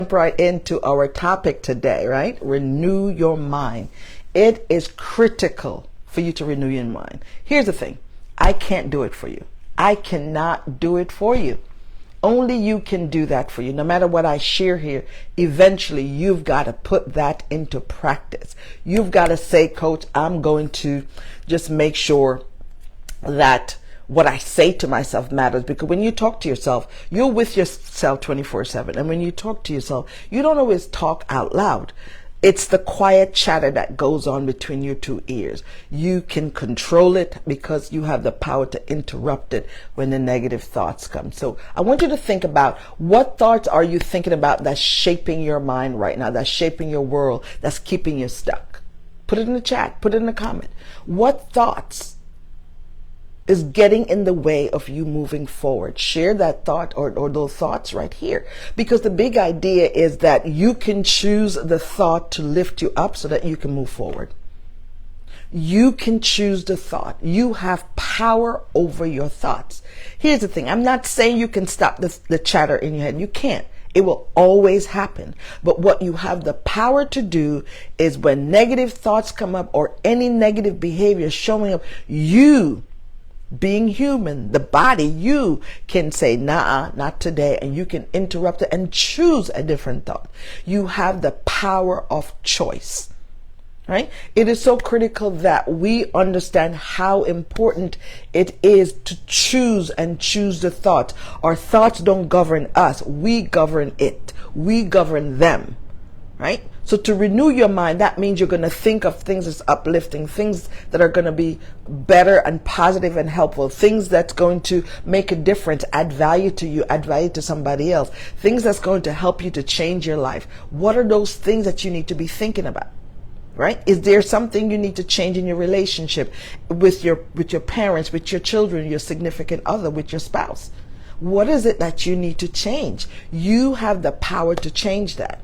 Right into our topic today, right? Renew your mind. It is critical for you to renew your mind. Here's the thing. I can't do it for you. I cannot do it for you. Only you can do that for you. No matter what I share here, eventually you've got to put that into practice. You've got to say, Coach, I'm going to just make sure that what I say to myself matters, because when you talk to yourself, you're with yourself 24/7. And when you talk to yourself, you don't always talk out loud. It's the quiet chatter that goes on between your two ears. You can control it because you have the power to interrupt it when the negative thoughts come. So I want you to think about, what thoughts are you thinking about that's shaping your mind right now, that's shaping your world, that's keeping you stuck? Put it in the chat, put it in the comment. What thoughts is getting in the way of you moving forward? Share that thought or those thoughts right here, because the big idea is that you can choose the thought to lift you up so that you can move forward. You can choose the thought. You have power over your thoughts. Here's the thing. I'm not saying you can stop the chatter in your head. You can't. It will always happen. But what you have the power to do is, when negative thoughts come up or any negative behavior showing up, you, being human, the body, you can say, nah, not today, and you can interrupt it and choose a different thought. You have the power of choice, right? It is so critical that we understand how important it is to choose and choose the thought. Our thoughts don't govern us. We govern it. We govern them, right? So to renew your mind, that means you're going to think of things that's uplifting, things that are going to be better and positive and helpful, things that's going to make a difference, add value to you, add value to somebody else, things that's going to help you to change your life. What are those things that you need to be thinking about? Right? Is there something you need to change in your relationship with your parents, with your children, your significant other, with your spouse? What is it that you need to change? You have the power to change that.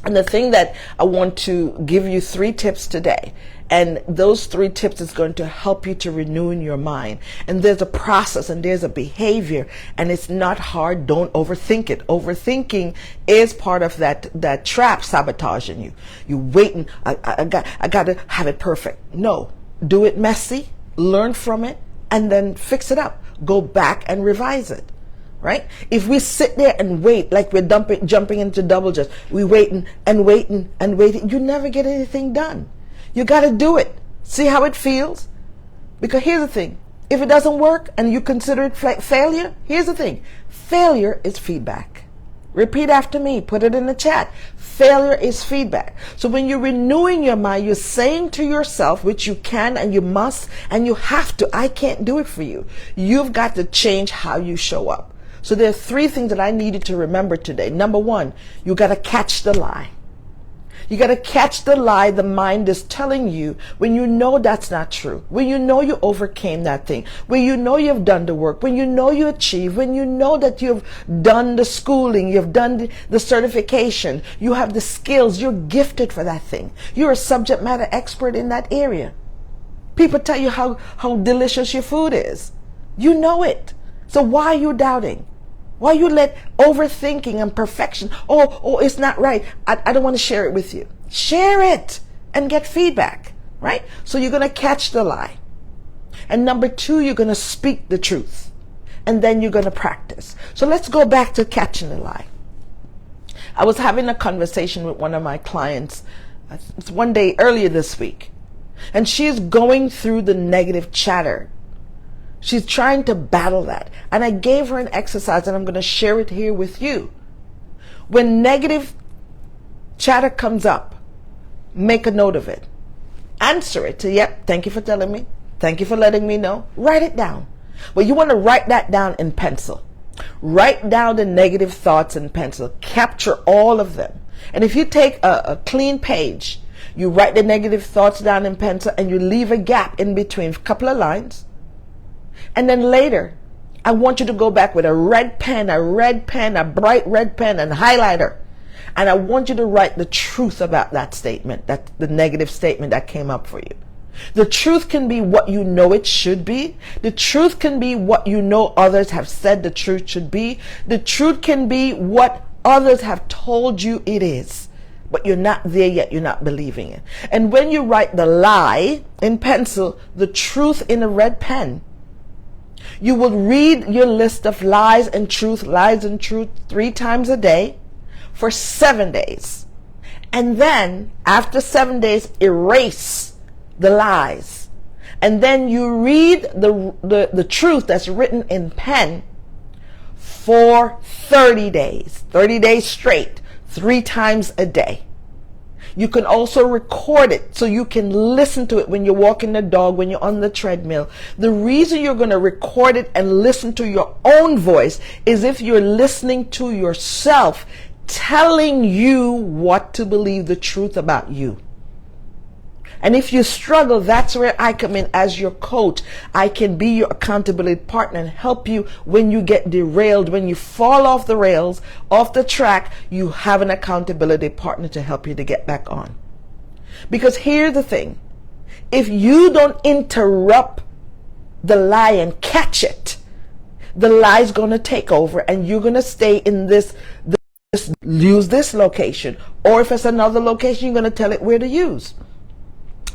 And the thing that I want to give you 3 tips today, and those 3 tips is going to help you to renew in your mind. And there's a process and there's a behavior, and it's not hard. Don't overthink it. Overthinking is part of that trap sabotaging you. You waiting. I got to have it perfect. No, do it messy, learn from it, and then fix it up. Go back and revise it. Right? If we sit there and wait, like we're jumping into double just, we waiting and waiting and waiting, you never get anything done. You got to do it. See how it feels? Because here's the thing. If it doesn't work and you consider it failure, here's the thing. Failure is feedback. Repeat after me. Put it in the chat. Failure is feedback. So when you're renewing your mind, you're saying to yourself, which you can and you must and you have to, I can't do it for you. You've got to change how you show up. So there are 3 things that I needed to remember today. Number 1, you got to catch the lie. You got to catch the lie the mind is telling you when you know that's not true. When you know you overcame that thing. When you know you've done the work. When you know you achieved. When you know that you've done the schooling. You've done the certification. You have the skills. You're gifted for that thing. You're a subject matter expert in that area. People tell you how delicious your food is. You know it. So why are you doubting? Why you let overthinking and perfection, oh, it's not right, I don't want to share it with you. Share it and get feedback, right? So you're going to catch the lie. And number 2, you're going to speak the truth. And then you're going to practice. So let's go back to catching the lie. I was having a conversation with one of my clients one day earlier this week. And she's going through the negative chatter. She's trying to battle that. And I gave her an exercise, and I'm going to share it here with you. When negative chatter comes up, make a note of it. Answer it. Yep, thank you for telling me. Thank you for letting me know. Write it down. Well, you want to write that down in pencil. Write down the negative thoughts in pencil. Capture all of them. And if you take a clean page, you write the negative thoughts down in pencil, and you leave a gap in between, a couple of lines. And then later, I want you to go back with a red pen, a bright red pen and highlighter. And I want you to write the truth about that statement, the negative statement that came up for you. The truth can be what you know it should be. The truth can be what you know others have said the truth should be. The truth can be what others have told you it is, but you're not there yet. You're not believing it. And when you write the lie in pencil, the truth in a red pen, you will read your list of lies and truth 3 times a day for 7 days. And then after 7 days, erase the lies. And then you read the truth that's written in pen for 30 days straight, 3 times a day. You can also record it so you can listen to it when you're walking the dog, when you're on the treadmill. The reason you're going to record it and listen to your own voice is if you're listening to yourself telling you what to believe, the truth about you. And if you struggle, that's where I come in as your coach. I can be your accountability partner and help you when you get derailed, when you fall off the rails, off the track. You have an accountability partner to help you to get back on. Because here's the thing. If you don't interrupt the lie and catch it, the lie's going to take over and you're going to stay in use this location. Or if it's another location, you're going to tell it where to use.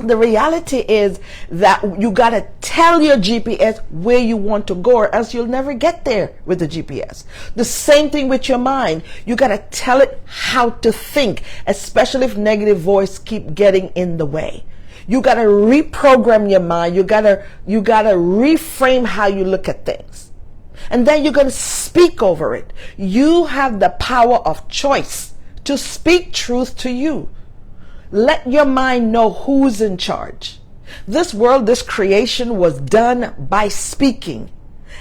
The reality is that you got to tell your GPS where you want to go, or else you'll never get there with the GPS. The same thing with your mind. You got to tell it how to think, especially if negative voice keep getting in the way. You got to reprogram your mind. You got to reframe how you look at things. And then you're going to speak over it. You have the power of choice to speak truth to you. Let your mind know who's in charge. This world, this creation was done by speaking.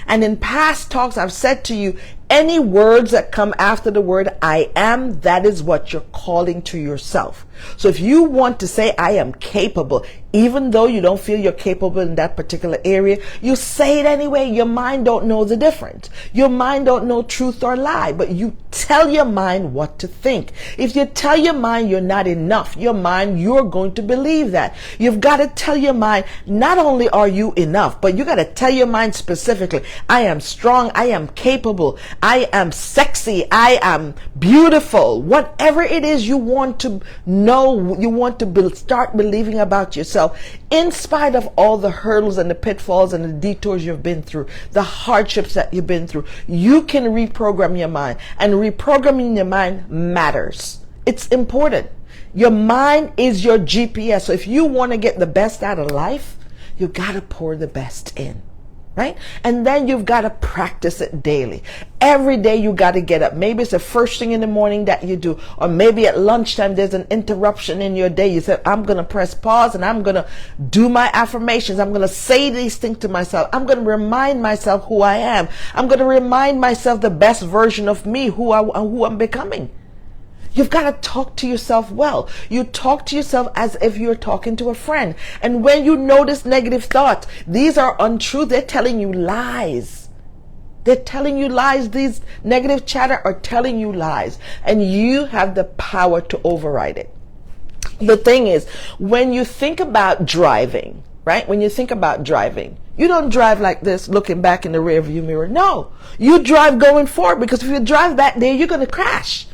And in past talks, I've said to you, any words that come after the word I am, that is what you're calling to yourself. So if you want to say I am capable, even though you don't feel you're capable in that particular area, you say it anyway. Your mind don't know the difference. Your mind don't know truth or lie, but you tell your mind what to think. If you tell your mind you're not enough, you're going to believe that. You've got to tell your mind, not only are you enough, but you got to tell your mind specifically, I am strong, I am capable, I am sexy, I am beautiful. Whatever it is you want to know, you want to start believing about yourself, in spite of all the hurdles and the pitfalls and the detours you've been through, the hardships that you've been through, you can reprogram your mind. And reprogramming your mind matters. It's important. Your mind is your GPS. So if you want to get the best out of life, you got to pour the best in. Right? And then you've got to practice it daily. Every day you got to get up. Maybe it's the first thing in the morning that you do, or maybe at lunchtime there's an interruption in your day. You said, I'm going to press pause and I'm going to do my affirmations. I'm going to say these things to myself. I'm going to remind myself who I am. I'm going to remind myself the best version of me, who I'm becoming. You've got to talk to yourself well. You talk to yourself as if you're talking to a friend. And when you notice negative thoughts, these are untrue. They're telling you lies. They're telling you lies. These negative chatter are telling you lies. And you have the power to override it. The thing is, when you think about driving, right? When you think about driving, you don't drive like this, looking back in the rearview mirror. No, you drive going forward, because if you drive back there, you're going to crash.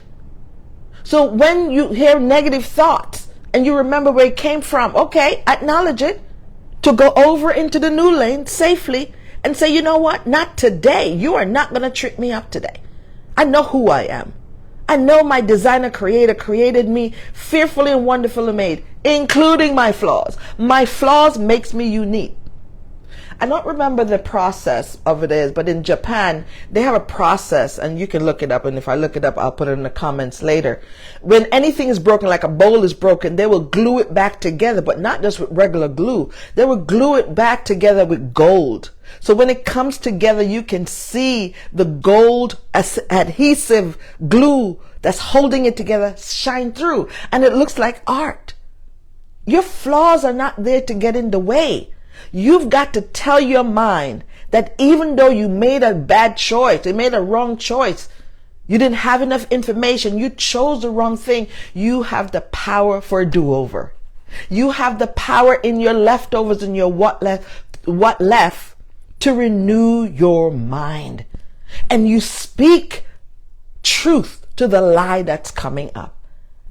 So when you hear negative thoughts and you remember where it came from, okay, acknowledge it, to go over into the new lane safely and say, you know what? Not today. You are not going to trick me up today. I know who I am. I know my designer creator created me fearfully and wonderfully made, including my flaws. My flaws makes me unique. I don't remember the process of it is, but in Japan, they have a process, and you can look it up, and if I look it up, I'll put it in the comments later. When anything is broken, like a bowl is broken, they will glue it back together, but not just with regular glue. They will glue it back together with gold. So when it comes together, you can see the gold adhesive glue that's holding it together shine through, and it looks like art. Your flaws are not there to get in the way. You've got to tell your mind that even though you made a bad choice, you made a wrong choice, you didn't have enough information, you chose the wrong thing, you have the power for a do-over. You have the power in your leftovers and your what left to renew your mind. And you speak truth to the lie that's coming up.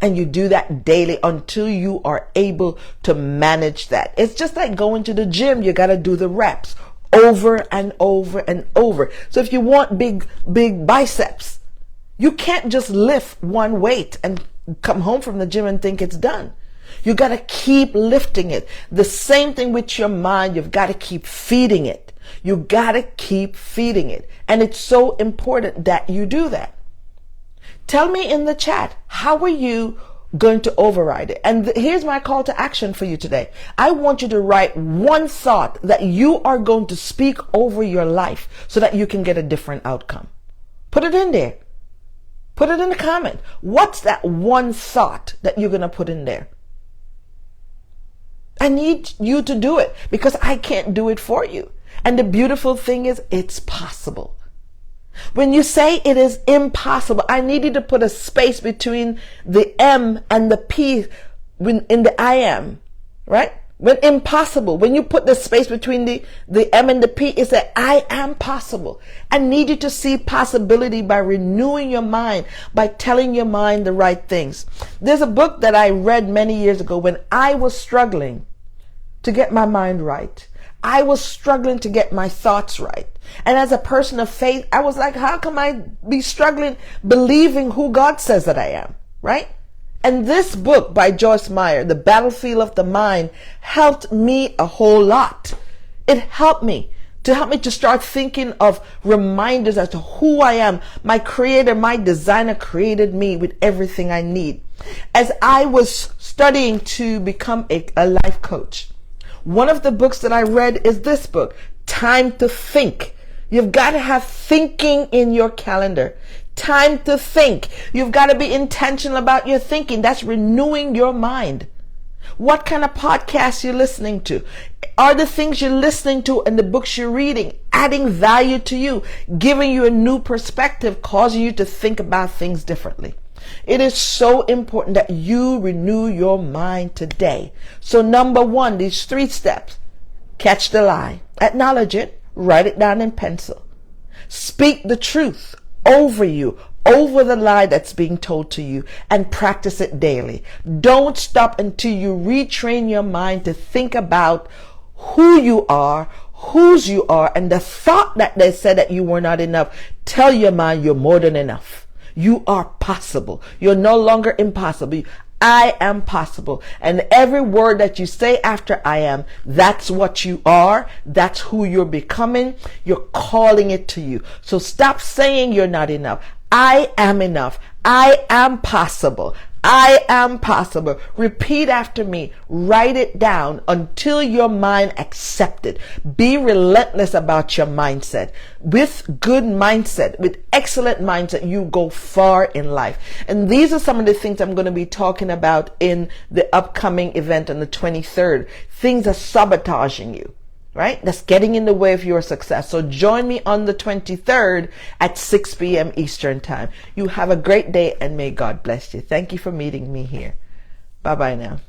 And you do that daily until you are able to manage that. It's just like going to the gym. You got to do the reps over and over and over. So if you want big biceps, you can't just lift one weight and come home from the gym and think it's done. You got to keep lifting it. The same thing with your mind. You've got to keep feeding it. You got to keep feeding it. And it's so important that you do that. Tell me in the chat, how are you going to override it? And here's my call to action for you today. I want you to write one thought that you are going to speak over your life so that you can get a different outcome. Put it in there. Put it in the comment. What's that one thought that you're going to put in there? I need you to do it because I can't do it for you. And the beautiful thing is, it's possible. When you say it is impossible, I need you to put a space between the M and the P in the I am, right? When impossible, when you put the space between the M and the P, it's that I am possible. I need you to see possibility by renewing your mind, by telling your mind the right things. There's a book that I read many years ago when I was struggling to get my mind right. I was struggling to get my thoughts right. And as a person of faith, I was like, how come I be struggling believing who God says that I am, right? And this book by Joyce Meyer, The Battlefield of the Mind, helped me a whole lot. It helped me to start thinking of reminders as to who I am. My creator, my designer created me with everything I need. As I was studying to become a life coach, one of the books that I read is this book, Time to Think. You've got to have thinking in your calendar. Time to think. You've got to be intentional about your thinking. That's renewing your mind. What kind of podcasts you're listening to? Are the things you're listening to and the books you're reading adding value to you, giving you a new perspective, causing you to think about things differently? It is so important that you renew your mind today. So number one, these 3 steps. Catch the lie. Acknowledge it. Write it down in pencil. Speak the truth over you, over the lie that's being told to you, and practice it daily. Don't stop until you retrain your mind to think about who you are, whose you are, and the thought that they said that you were not enough. Tell your mind you're more than enough. You are possible. You're no longer impossible. I am possible. And every word that you say after I am, that's what you are. That's who you're becoming. You're calling it to you. So stop saying you're not enough. I am enough. I am possible. I am possible. Repeat after me. Write it down until your mind accepts it. Be relentless about your mindset. With good mindset, with excellent mindset, you go far in life. And these are some of the things I'm going to be talking about in the upcoming event on the 23rd. Things are sabotaging you, right? That's getting in the way of your success. So join me on the 23rd at 6 p.m. Eastern Time. You have a great day and may God bless you. Thank you for meeting me here. Bye-bye now.